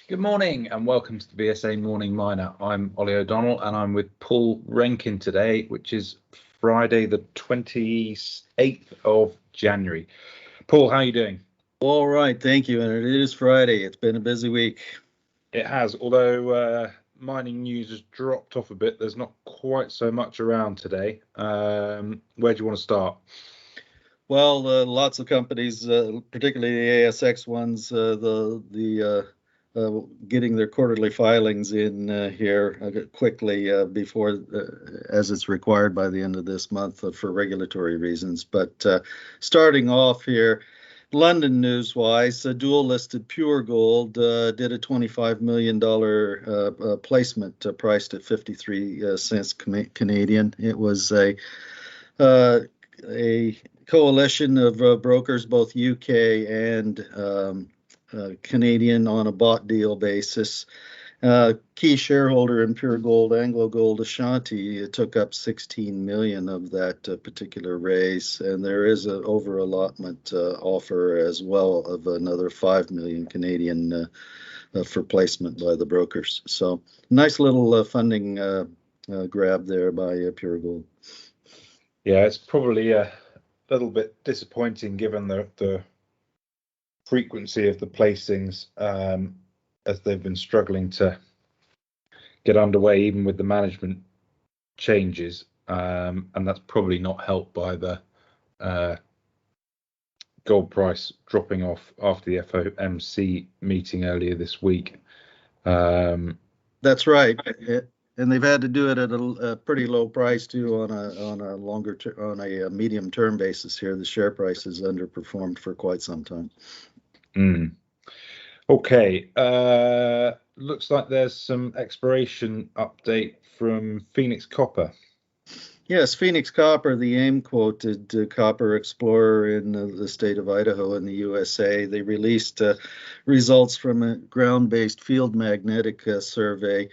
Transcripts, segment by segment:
Good morning and welcome to the VSA Morning Miner. I'm Ollie O'Donnell and I'm with Paul Rankin today, which is Friday the 28th of January. Paul, how are you doing? All right, thank you. And it is Friday. It's been a busy week. It has, although mining news has dropped off a bit. There's not quite so much around today. Where do you want to start? Well, lots of companies, particularly the ASX ones, getting their quarterly filings in here quickly before, as it's required by the end of this month for regulatory reasons. But starting off here, London news-wise, dual-listed Pure Gold did a $25 million placement priced at 53 cents Canadian. It was a coalition of brokers, both UK and Canadian, on a bought deal basis. Key shareholder in Pure Gold, Anglo Gold Ashanti, took up 16 million of that particular raise, and there is an over allotment offer as well of another 5 million Canadian for placement by the brokers. So nice little funding grab there by Pure Gold. Yeah, it's probably a little bit disappointing given the frequency of the placings, as they've been struggling to get underway even with the management changes, and that's probably not helped by the gold price dropping off after the FOMC meeting earlier this week. That's right. And they've had to do it at a pretty low price too on a medium term basis here. The share price has underperformed for quite some time. Okay, looks like there's some exploration update from Phoenix Copper. Yes, Phoenix Copper, the AIM-quoted copper explorer in the state of Idaho in the USA. They released results from a ground-based field magnetic survey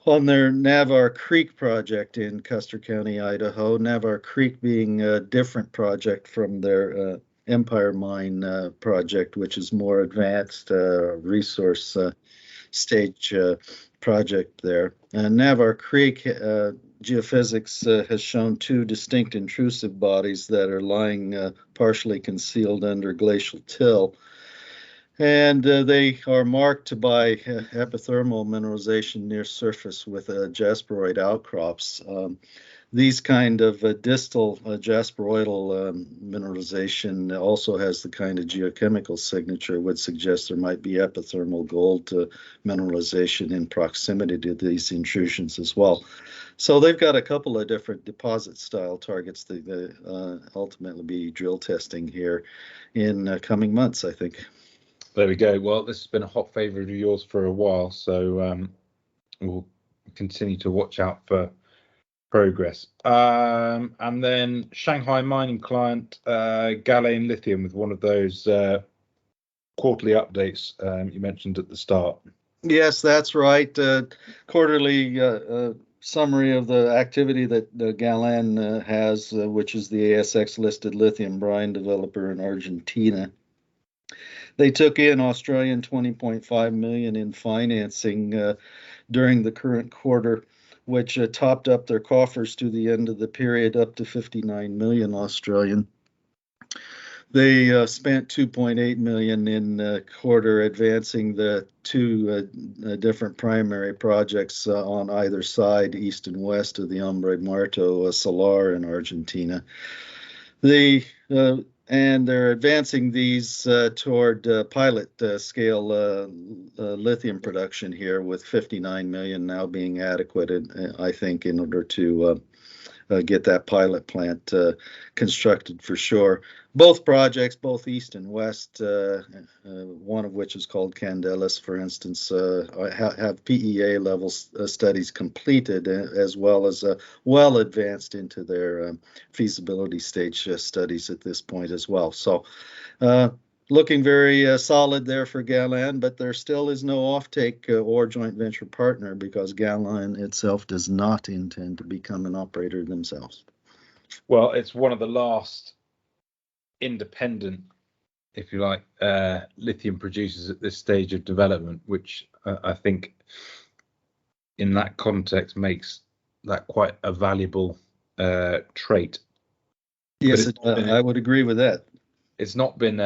on their Navarre Creek project in Custer County, Idaho. Navarre Creek being a different project from their Empire Mine project, which is more advanced resource stage project there. Navarre Creek geophysics has shown two distinct intrusive bodies that are lying partially concealed under glacial till. And they are marked by epithermal mineralization near surface with jasperoid outcrops. These kind of distal jasperoidal mineralization also has the kind of geochemical signature would suggest there might be epithermal gold mineralization in proximity to these intrusions as well. So they've got a couple of different deposit style targets that ultimately be drill testing here in coming months, I think. There we go. Well, this has been a hot favorite of yours for a while, so we'll continue to watch out for progress. And then Shanghai mining client Galane Lithium with one of those quarterly updates you mentioned at the start. Yes, that's right. Quarterly summary of the activity that Galane has, which is the ASX listed lithium brine developer in Argentina. They took in Australian 20.5 million in financing during the current quarter, which topped up their coffers to the end of the period up to 59 million Australian. They spent 2.8 million in quarter advancing the two different primary projects on either side, east and west of the Hombre Muerto Salar in Argentina. And they're advancing these toward pilot scale lithium production here, with 59 million now being adequate, I think, in order to get that pilot plant constructed for sure. Both projects, both east and west, one of which is called Candelas, for instance, have PEA level studies completed, as well as well advanced into their feasibility stage studies at this point as well. So looking very solid there for Galane, but there still is no offtake or joint venture partner because Galane itself does not intend to become an operator themselves. Well, it's one of the last independent if you like, lithium producers at this stage of development, which I think in that context makes that quite a valuable trait. Yes, I would agree with that. It's not been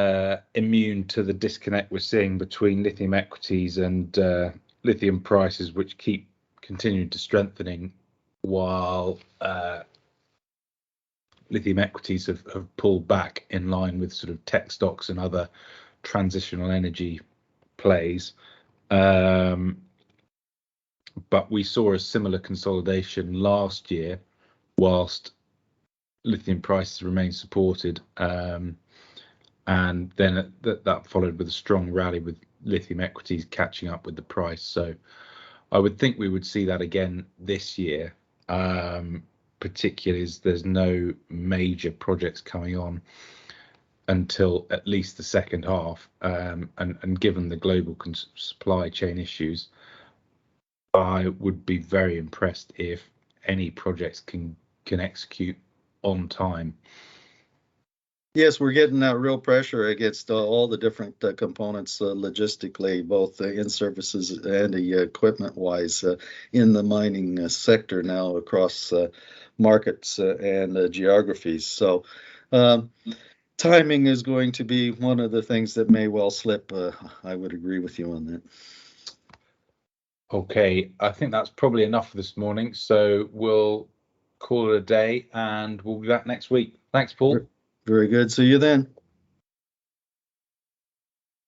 immune to the disconnect we're seeing between lithium equities and lithium prices, which keep continuing to strengthening, while lithium equities have pulled back in line with sort of tech stocks and other transitional energy plays. But we saw a similar consolidation last year, whilst lithium prices remained supported. And then that followed with a strong rally with lithium equities catching up with the price. So I would think we would see that again this year, particularly as there's no major projects coming on until at least the second half. And given the global supply chain issues, I would be very impressed if any projects can execute on time. Yes, we're getting real pressure against all the different components logistically, both in services and equipment-wise, in the mining sector now across markets and geographies. So timing is going to be one of the things that may well slip. I would agree with you on that. Okay, I think that's probably enough for this morning. So we'll call it a day and we'll be back next week. Thanks, Paul. Very good. See you then.